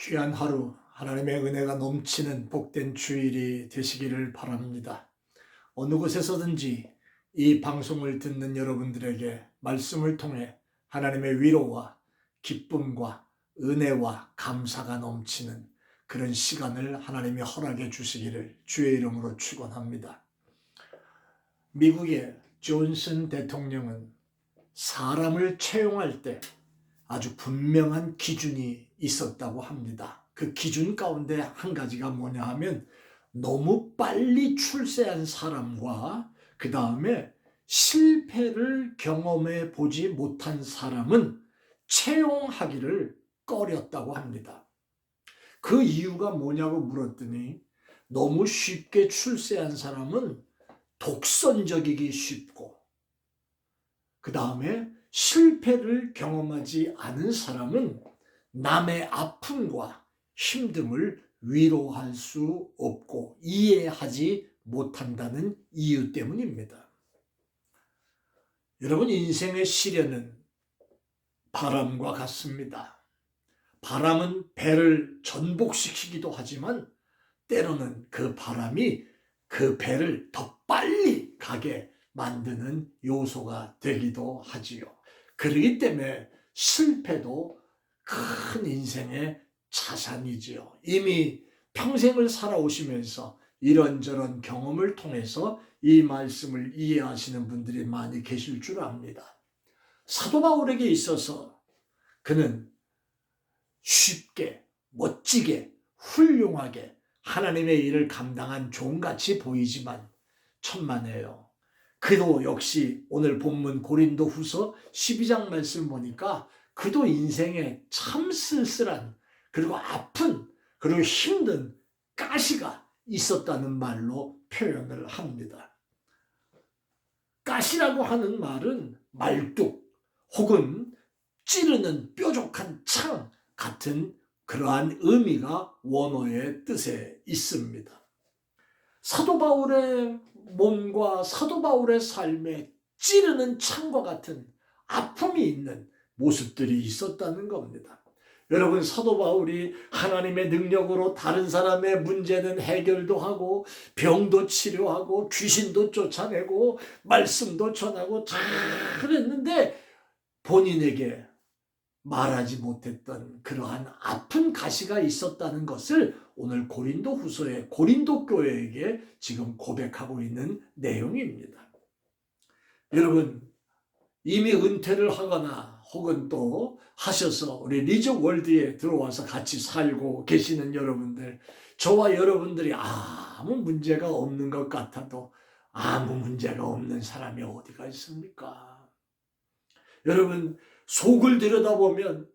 귀한 하루, 하나님의 은혜가 넘치는 복된 주일이 되시기를 바랍니다. 어느 곳에서든지 이 방송을 듣는 여러분들에게 말씀을 통해 하나님의 위로와 기쁨과 은혜와 감사가 넘치는 그런 시간을 하나님이 허락해 주시기를 주의 이름으로 축원합니다. 미국의 존슨 대통령은 사람을 채용할 때 아주 분명한 기준이 있었다고 합니다. 그 기준 가운데 한 가지가 뭐냐 하면 너무 빨리 출세한 사람과 그 다음에 실패를 경험해 보지 못한 사람은 채용하기를 꺼렸다고 합니다. 그 이유가 뭐냐고 물었더니 너무 쉽게 출세한 사람은 독선적이기 쉽고 그 다음에 실패를 경험하지 않은 사람은 남의 아픔과 힘듦을 위로할 수 없고 이해하지 못한다는 이유 때문입니다. 여러분, 인생의 시련은 바람과 같습니다. 바람은 배를 전복시키기도 하지만 때로는 그 바람이 그 배를 더 빨리 가게 만드는 요소가 되기도 하지요. 그렇기 때문에 실패도 큰 인생의 자산이지요. 이미 평생을 살아오시면서 이런저런 경험을 통해서 이 말씀을 이해하시는 분들이 많이 계실 줄 압니다. 사도 바울에게 있어서 그는 쉽게, 멋지게, 훌륭하게 하나님의 일을 감당한 종같이 보이지만 천만에요. 그도 역시 오늘 본문 고린도 후서 12장 말씀 보니까 그도 인생에 참 쓸쓸한 그리고 아픈 그리고 힘든 가시가 있었다는 말로 표현을 합니다. 가시라고 하는 말은 말뚝 혹은 찌르는 뾰족한 창 같은 그러한 의미가 원어의 뜻에 있습니다. 사도 바울의 몸과 사도 바울의 삶에 찌르는 창과 같은 아픔이 있는 모습들이 있었다는 겁니다. 여러분, 사도 바울이 하나님의 능력으로 다른 사람의 문제는 해결도 하고 병도 치료하고 귀신도 쫓아내고 말씀도 전하고 잘했는데 본인에게 말하지 못했던 그러한 아픈 가시가 있었다는 것을 오늘 고린도 후서의 고린도 교회에게 지금 고백하고 있는 내용입니다. 여러분, 이미 은퇴를 하거나 혹은 또 하셔서 우리 리저월드에 들어와서 같이 살고 계시는 여러분들, 저와 여러분들이 아무 문제가 없는 것 같아도 아무 문제가 없는 사람이 어디가 있습니까? 여러분, 속을 들여다보면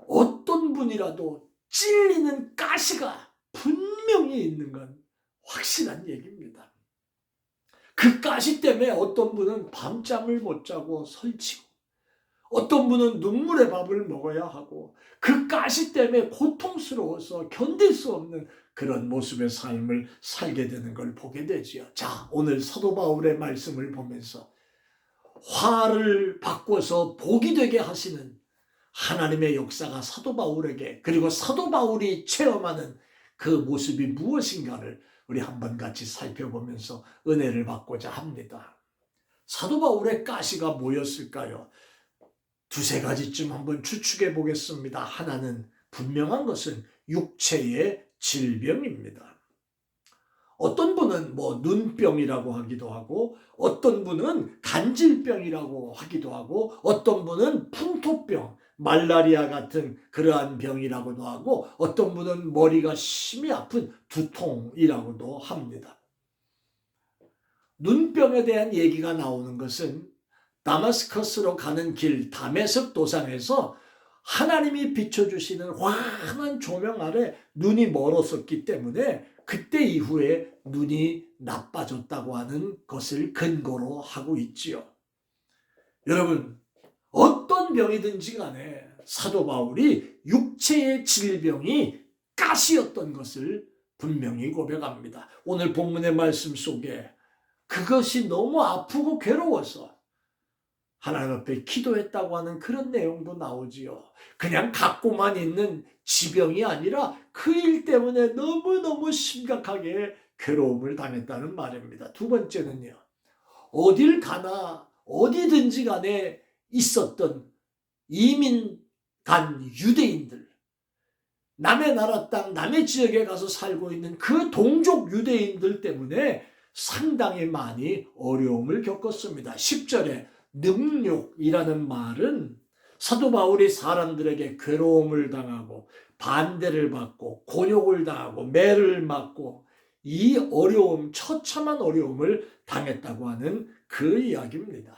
어떤 분이라도 찔리는 가시가 분명히 있는 건 확실한 얘기입니다. 그 가시 때문에 어떤 분은 밤잠을 못 자고 설치고 어떤 분은 눈물의 밥을 먹어야 하고 그 가시 때문에 고통스러워서 견딜 수 없는 그런 모습의 삶을 살게 되는 걸 보게 되지요. 자, 오늘 사도 바울의 말씀을 보면서 화를 바꿔서 복이 되게 하시는 하나님의 역사가 사도 바울에게 그리고 사도 바울이 체험하는 그 모습이 무엇인가를 우리 한번 같이 살펴보면서 은혜를 받고자 합니다. 사도 바울의 가시가 뭐였을까요? 두세 가지쯤 한번 추측해 보겠습니다. 하나는 분명한 것은 육체의 질병입니다. 어떤 분은 눈병이라고 하기도 하고 어떤 분은 간질병이라고 하기도 하고 어떤 분은 풍토병, 말라리아 같은 그러한 병이라고도 하고 어떤 분은 머리가 심히 아픈 두통이라고도 합니다. 눈병에 대한 얘기가 나오는 것은 다마스커스로 가는 길 다메섹 도상에서 하나님이 비춰주시는 환한 조명 아래 눈이 멀었었기 때문에 그때 이후에 눈이 나빠졌다고 하는 것을 근거로 하고 있지요. 여러분, 어떤 병이든지 간에 사도 바울이 육체의 질병이 가시였던 것을 분명히 고백합니다. 오늘 본문의 말씀 속에 그것이 너무 아프고 괴로워서 하나님 앞에 기도했다고 하는 그런 내용도 나오지요. 그냥 갖고만 있는 지병이 아니라 그 일 때문에 너무너무 심각하게 괴로움을 당했다는 말입니다. 두 번째는요. 어딜 가나 어디든지 간에 있었던 이민 간 유대인들, 남의 나라 땅, 남의 지역에 가서 살고 있는 그 동족 유대인들 때문에 상당히 많이 어려움을 겪었습니다. 10절에 능욕이라는 말은 사도 바울이 사람들에게 괴로움을 당하고 반대를 받고 곤욕을 당하고 매를 맞고 이 어려움, 처참한 어려움을 당했다고 하는 그 이야기입니다.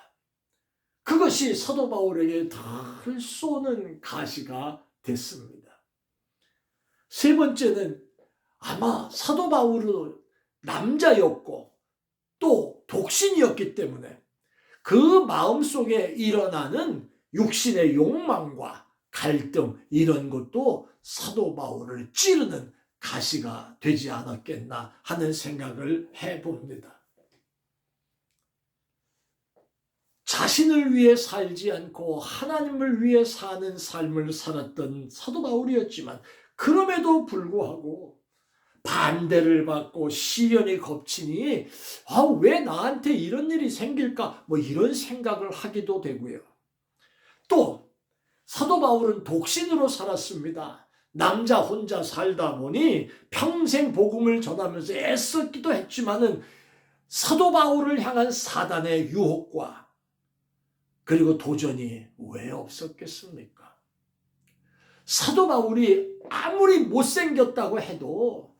그것이 사도 바울에게 달을 쏘는 가시가 됐습니다. 세 번째는 아마 사도 바울은 남자였고 또 독신이었기 때문에 그 마음속에 일어나는 육신의 욕망과 갈등 이런 것도 사도 바울을 찌르는 가시가 되지 않았겠나 하는 생각을 해봅니다. 자신을 위해 살지 않고 하나님을 위해 사는 삶을 살았던 사도 바울이었지만 그럼에도 불구하고 반대를 받고 시련이 겹치니 왜 나한테 이런 일이 생길까 이런 생각을 하기도 되고요. 또 사도 바울은 독신으로 살았습니다. 남자 혼자 살다 보니 평생 복음을 전하면서 애썼기도 했지만은 사도 바울을 향한 사단의 유혹과 그리고 도전이 왜 없었겠습니까? 사도 바울이 아무리 못생겼다고 해도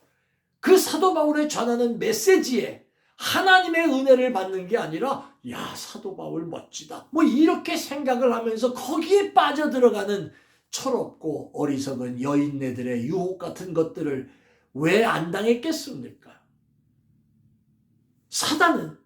그 사도 바울에 전하는 메시지에 하나님의 은혜를 받는 게 아니라 야 사도 바울 멋지다 이렇게 생각을 하면서 거기에 빠져들어가는 철없고 어리석은 여인네들의 유혹 같은 것들을 왜 안 당했겠습니까? 사단은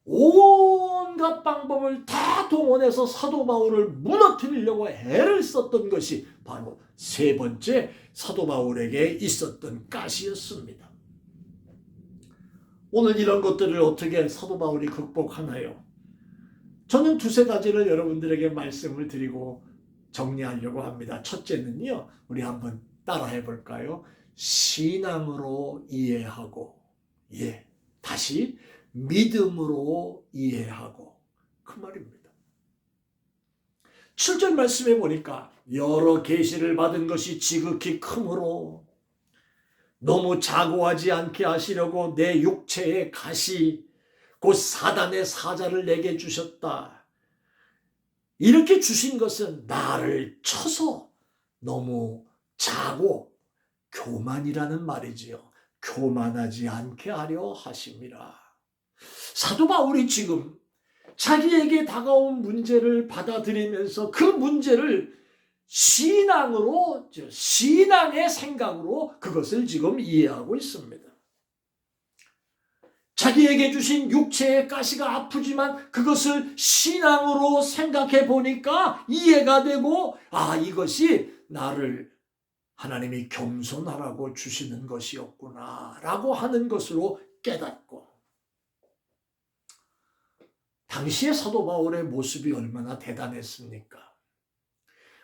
온갖 방법을 다 동원해서 사도 바울을 무너뜨리려고 애를 썼던 것이 바로 세 번째 사도 바울에게 있었던 가시였습니다. 오늘 이런 것들을 어떻게 사도 바울이 극복하나요? 저는 두세 가지를 여러분들에게 말씀을 드리고 정리하려고 합니다. 첫째는요, 우리 한번 따라해 볼까요? 신앙으로 이해하고, 다시 믿음으로 이해하고, 그 말입니다. 7절 말씀해 보니까 여러 계시를 받은 것이 지극히 크므로 너무 자고하지 않게 하시려고 내 육체의 가시 곧 사단의 사자를 내게 주셨다. 이렇게 주신 것은 나를 쳐서 너무 자고 교만이라는 말이지요. 교만하지 않게 하려 하심이라. 사도 바울이 지금 자기에게 다가온 문제를 받아들이면서 그 문제를 신앙으로, 신앙의 생각으로 그것을 지금 이해하고 있습니다. 자기에게 주신 육체의 가시가 아프지만 그것을 신앙으로 생각해 보니까 이해가 되고 이것이 나를 하나님이 겸손하라고 주시는 것이었구나 라고 하는 것으로 깨닫고 당시의 사도 바울의 모습이 얼마나 대단했습니까?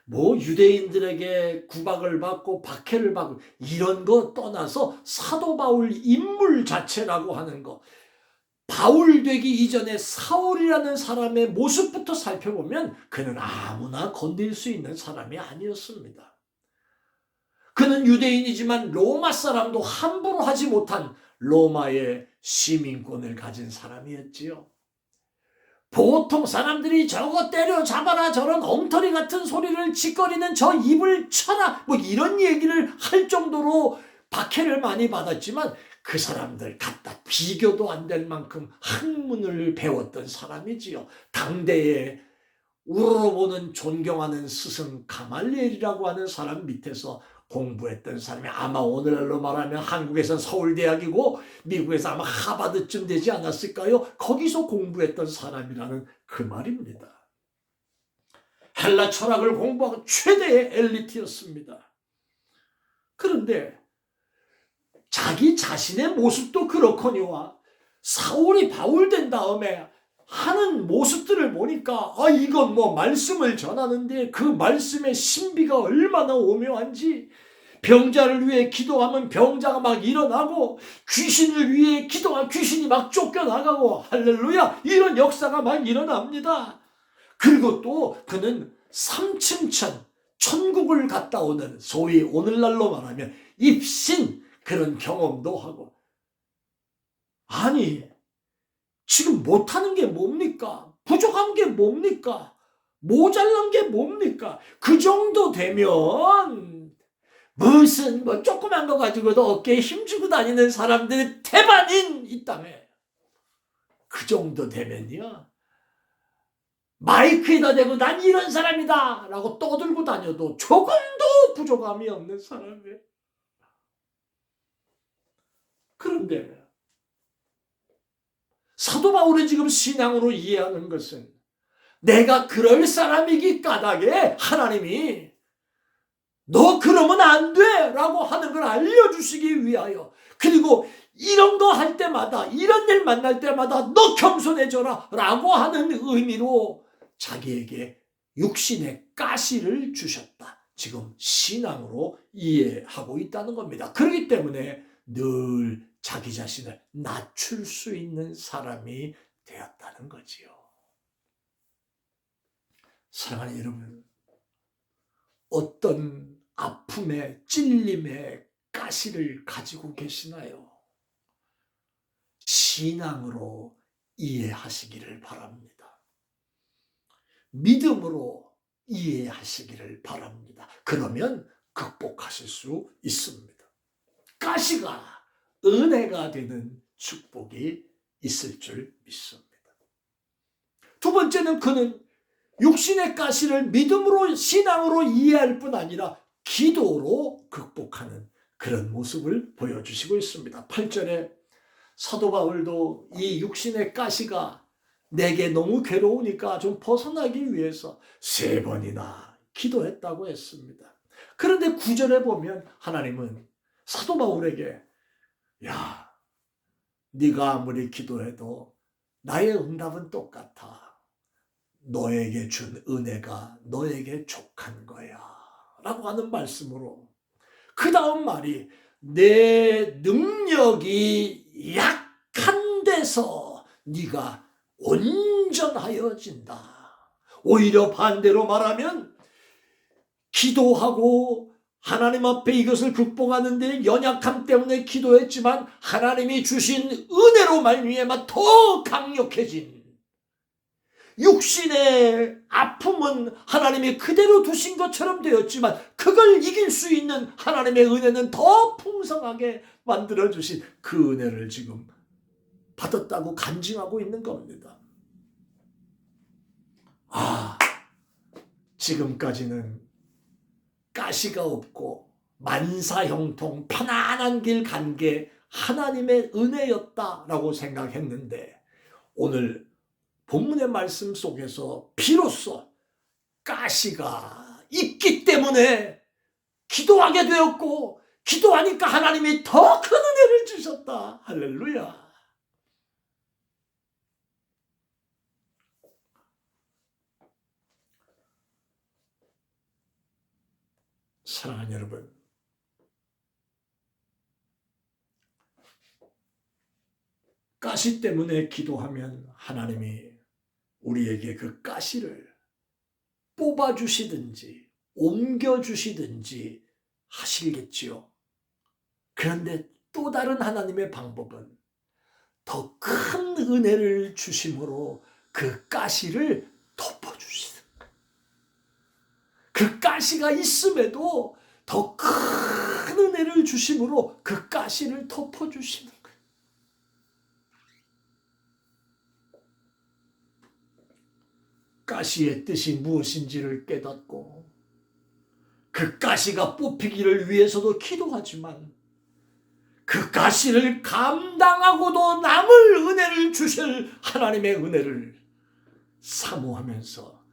유대인들에게 구박을 받고 박해를 받고 이런 거 떠나서 사도 바울 인물 자체라고 하는 거, 바울 되기 이전에 사울이라는 사람의 모습부터 살펴보면 그는 아무나 건들 수 있는 사람이 아니었습니다. 그는 유대인이지만 로마 사람도 함부로 하지 못한 로마의 시민권을 가진 사람이었지요. 보통 사람들이 저거 때려잡아라 저런 엉터리 같은 소리를 짓거리는 저 입을 쳐라 이런 얘기를 할 정도로 박해를 많이 받았지만 그 사람들 갖다 비교도 안 될 만큼 학문을 배웠던 사람이지요. 당대에 우러러보는 존경하는 스승 가말리엘이라고 하는 사람 밑에서 공부했던 사람이 아마 오늘날로 말하면 한국에선 서울대학이고 미국에서 아마 하버드쯤 되지 않았을까요? 거기서 공부했던 사람이라는 그 말입니다. 헬라 철학을 공부하고 최대의 엘리트였습니다. 그런데 자기 자신의 모습도 그렇거니와 사울이 바울 된 다음에 하는 모습들을 보니까 이건 뭐 말씀을 전하는데 그 말씀의 신비가 얼마나 오묘한지, 병자를 위해 기도하면 병자가 막 일어나고, 귀신을 위해 기도하면 귀신이 막 쫓겨나가고, 할렐루야, 이런 역사가 막 일어납니다. 그리고 또 그는 3층천 천국을 갔다 오는, 소위 오늘날로 말하면 입신, 그런 경험도 하고. 아니, 지금 못하는 게 뭡니까? 부족한 게 뭡니까? 모자란 게 뭡니까? 그 정도 되면 무슨 뭐 조그만 거 가지고도 어깨에 힘주고 다니는 사람들이 태반인 이 땅에. 그 정도 되면요, 마이크에다 대고 난 이런 사람이다 라고 떠들고 다녀도 조금도 부족함이 없는 사람이에요. 그런데 사도 바울이 지금 신앙으로 이해하는 것은, 내가 그럴 사람이기 까닭에 하나님이 너 그러면 안 돼 라고 하는 걸 알려주시기 위하여, 그리고 이런 거 할 때마다, 이런 일 만날 때마다 너 겸손해져라 라고 하는 의미로 자기에게 육신의 가시를 주셨다. 지금 신앙으로 이해하고 있다는 겁니다. 그렇기 때문에 늘 자기 자신을 낮출 수 있는 사람이 되었다는 거지요. 사랑하는 여러분, 어떤 아픔에, 찔림에 가시를 가지고 계시나요? 신앙으로 이해하시기를 바랍니다. 믿음으로 이해하시기를 바랍니다. 그러면 극복하실 수 있습니다. 가시가 은혜가 되는 축복이 있을 줄 믿습니다. 두 번째는 그는 육신의 가시를 믿음으로, 신앙으로 이해할 뿐 아니라 기도로 극복하는 그런 모습을 보여주시고 있습니다. 8절에 사도 바울도 이 육신의 가시가 내게 너무 괴로우니까 좀 벗어나기 위해서 3번이나 기도했다고 했습니다. 그런데 9절에 보면 하나님은 사도 바울에게, 야, 네가 아무리 기도해도 나의 응답은 똑같아. 너에게 준 은혜가 너에게 족한 거야 라고 하는 말씀으로, 그 다음 말이 내 능력이 약한 데서 네가 온전하여진다. 오히려 반대로 말하면, 기도하고 하나님 앞에 이것을 극복하는데 연약함 때문에 기도했지만 하나님이 주신 은혜로 말미암아 더 강력해진, 육신의 아픔은 하나님이 그대로 두신 것처럼 되었지만 그걸 이길 수 있는 하나님의 은혜는 더 풍성하게 만들어주신 그 은혜를 지금 받았다고 간증하고 있는 겁니다. 지금까지는 가시가 없고 만사형통 편안한 길 간 게 하나님의 은혜였다라고 생각했는데, 오늘 본문의 말씀 속에서 비로소 가시가 있기 때문에 기도하게 되었고, 기도하니까 하나님이 더 큰 은혜를 주셨다. 할렐루야. 사랑하는 여러분, 가시 때문에 기도하면 하나님이 우리에게 그 가시를 뽑아주시든지 옮겨주시든지 하시겠지요. 그런데 또 다른 하나님의 방법은 더 큰 은혜를 주심으로 그 가시를 덮어주시는 거예요. 그 가시가 있음에도 더 큰 은혜를 주심으로 그 가시를 덮어주시는 거예요. 가시의 뜻이 무엇인지를 깨닫고 그 가시가 뽑히기를 위해서도 기도하지만, 그 가시를 감당하고도 남을 은혜를 주실 하나님의 은혜를 사모하면서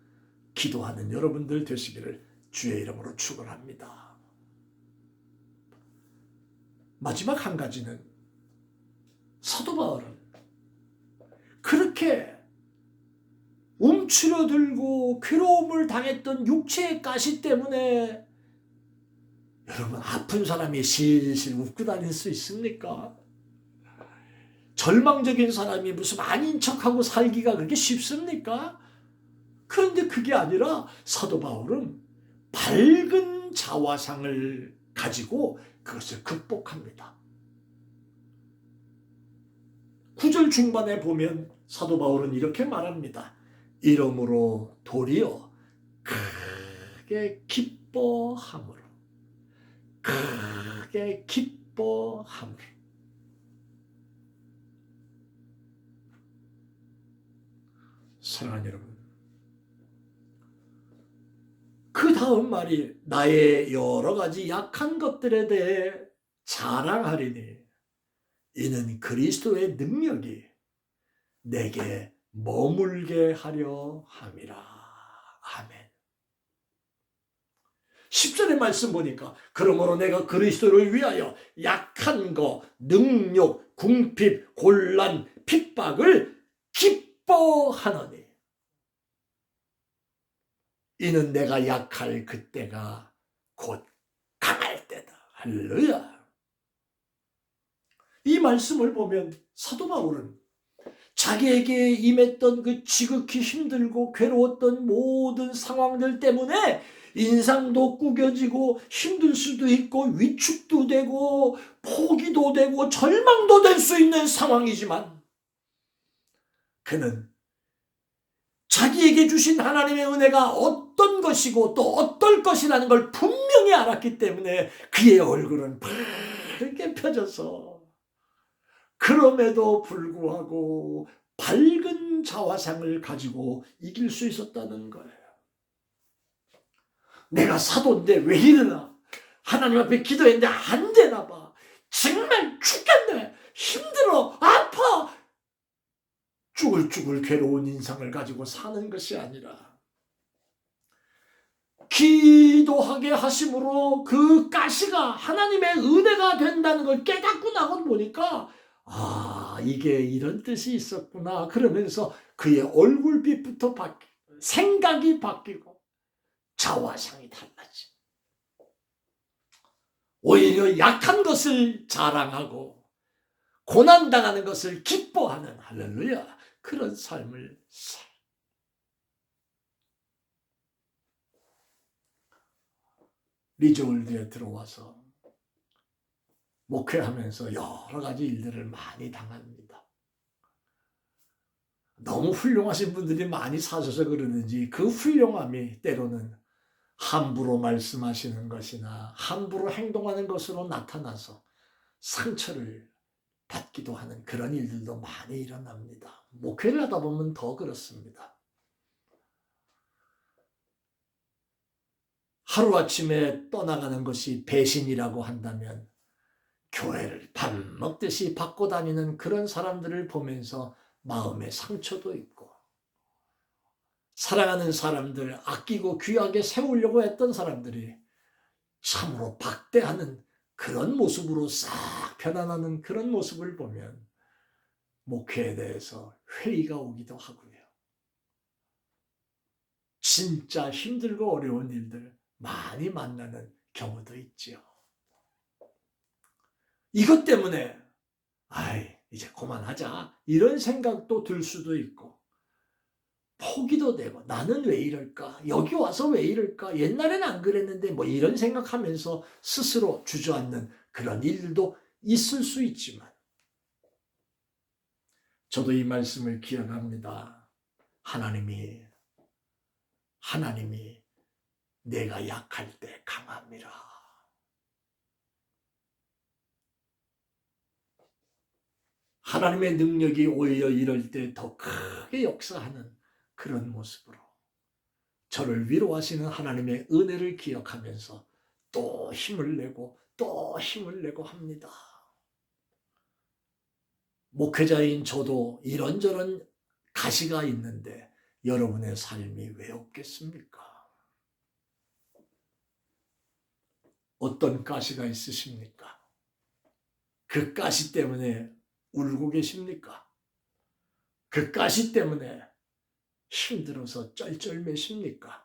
기도하는 여러분들 되시기를 주의 이름으로 축원합니다. 마지막 한 가지는, 사도 바울은 그렇게 움츠러들고 괴로움을 당했던 육체의 가시 때문에 여러분 아픈 사람이 실실 웃고 다닐 수 있습니까? 절망적인 사람이 무슨 아닌 척하고 살기가 그렇게 쉽습니까? 그런데 그게 아니라 사도 바울은 밝은 자화상을 가지고 그것을 극복합니다. 9절 중반에 보면 사도 바울은 이렇게 말합니다. 이러므로 도리어 크게 기뻐함으로 크게 기뻐함으로 사랑하는 여러분, 그 다음 말이 나의 여러 가지 약한 것들에 대해 자랑하리니 이는 그리스도의 능력이 내게 머물게 하려 함이라. 아멘. 10절의 말씀 보니까 그러므로 내가 그리스도를 위하여 약한 거, 능욕, 궁핍, 곤란, 핍박을 기뻐하노니 이는 내가 약할 그때가 곧 강할 때다. 할렐루야. 이 말씀을 보면 사도 바울은 자기에게 임했던 그 지극히 힘들고 괴로웠던 모든 상황들 때문에 인상도 구겨지고 힘들 수도 있고 위축도 되고 포기도 되고 절망도 될 수 있는 상황이지만 그는 자기에게 주신 하나님의 은혜가 어떤 것이고 또 어떨 것이라는 걸 분명히 알았기 때문에 그의 얼굴은 밝게 펴져서 그럼에도 불구하고 밝은 자화상을 가지고 이길 수 있었다는 거예요. 내가 사도인데 왜 이러나? 하나님 앞에 기도했는데 안 되나 봐. 정말 죽겠네. 힘들어. 아파. 쭈글쭈글 괴로운 인상을 가지고 사는 것이 아니라 기도하게 하심으로 그 가시가 하나님의 은혜가 된다는 걸 깨닫고 나고 보니까 이게 이런 뜻이 있었구나. 그러면서 그의 얼굴빛부터 바뀌고 생각이 바뀌고 자화상이 달라지. 오히려 약한 것을 자랑하고 고난당하는 것을 기뻐하는 할렐루야. 그런 삶을 살. 리조월드에 들어와서 목회하면서 여러 가지 일들을 많이 당합니다. 너무 훌륭하신 분들이 많이 사셔서 그러는지 그 훌륭함이 때로는 함부로 말씀하시는 것이나 함부로 행동하는 것으로 나타나서 상처를 받기도 하는 그런 일들도 많이 일어납니다. 목회를 하다 보면 더 그렇습니다. 하루아침에 떠나가는 것이 배신이라고 한다면 교회를 밥 먹듯이 받고 다니는 그런 사람들을 보면서 마음의 상처도 있고 사랑하는 사람들 아끼고 귀하게 세우려고 했던 사람들이 참으로 박대하는 그런 모습으로 싹 변화나는 그런 모습을 보면 목회에 대해서 회의가 오기도 하고요. 진짜 힘들고 어려운 일들 많이 만나는 경우도 있지요. 이것 때문에 이제 그만하자 이런 생각도 들 수도 있고 포기도 되고 나는 왜 이럴까? 여기 와서 왜 이럴까? 옛날엔 안 그랬는데 뭐 이런 생각하면서 스스로 주저앉는 그런 일들도 있을 수 있지만 저도 이 말씀을 기억합니다. 하나님이 내가 약할 때 강함이라. 하나님의 능력이 오히려 이럴 때 더 크게 역사하는 그런 모습으로 저를 위로하시는 하나님의 은혜를 기억하면서 또 힘을 내고 합니다. 목회자인 저도 이런저런 가시가 있는데 여러분의 삶이 왜 없겠습니까? 어떤 가시가 있으십니까? 그 가시 때문에 울고 계십니까? 그 가시 때문에 힘들어서 쩔쩔매십니까?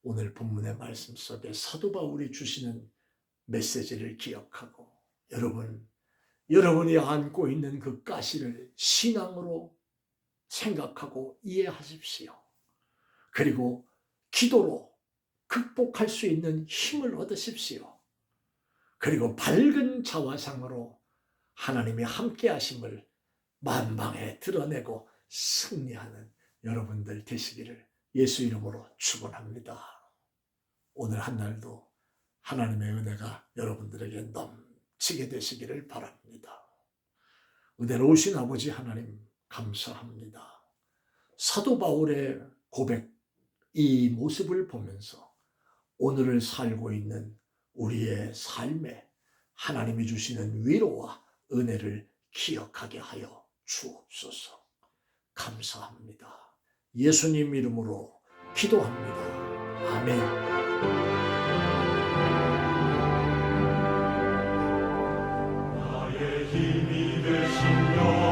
오늘 본문의 말씀 속에 사도 바울이 주시는 메시지를 기억하고 여러분이 안고 있는 그 가시를 신앙으로 생각하고 이해하십시오. 그리고 기도로 극복할 수 있는 힘을 얻으십시오. 그리고 밝은 자화상으로 하나님이 함께 하심을 만방에 드러내고 승리하는 여러분들 되시기를 예수 이름으로 축원합니다. 오늘 한 날도 하나님의 은혜가 여러분들에게 넘치게 되시기를 바랍니다. 은혜로우신 아버지 하나님 감사합니다. 사도 바울의 고백, 이 모습을 보면서 오늘을 살고 있는 우리의 삶에 하나님이 주시는 위로와 은혜를 기억하게 하여 주옵소서. 감사합니다. 예수님 이름으로 기도합니다. 아멘. 나의 힘이 되시며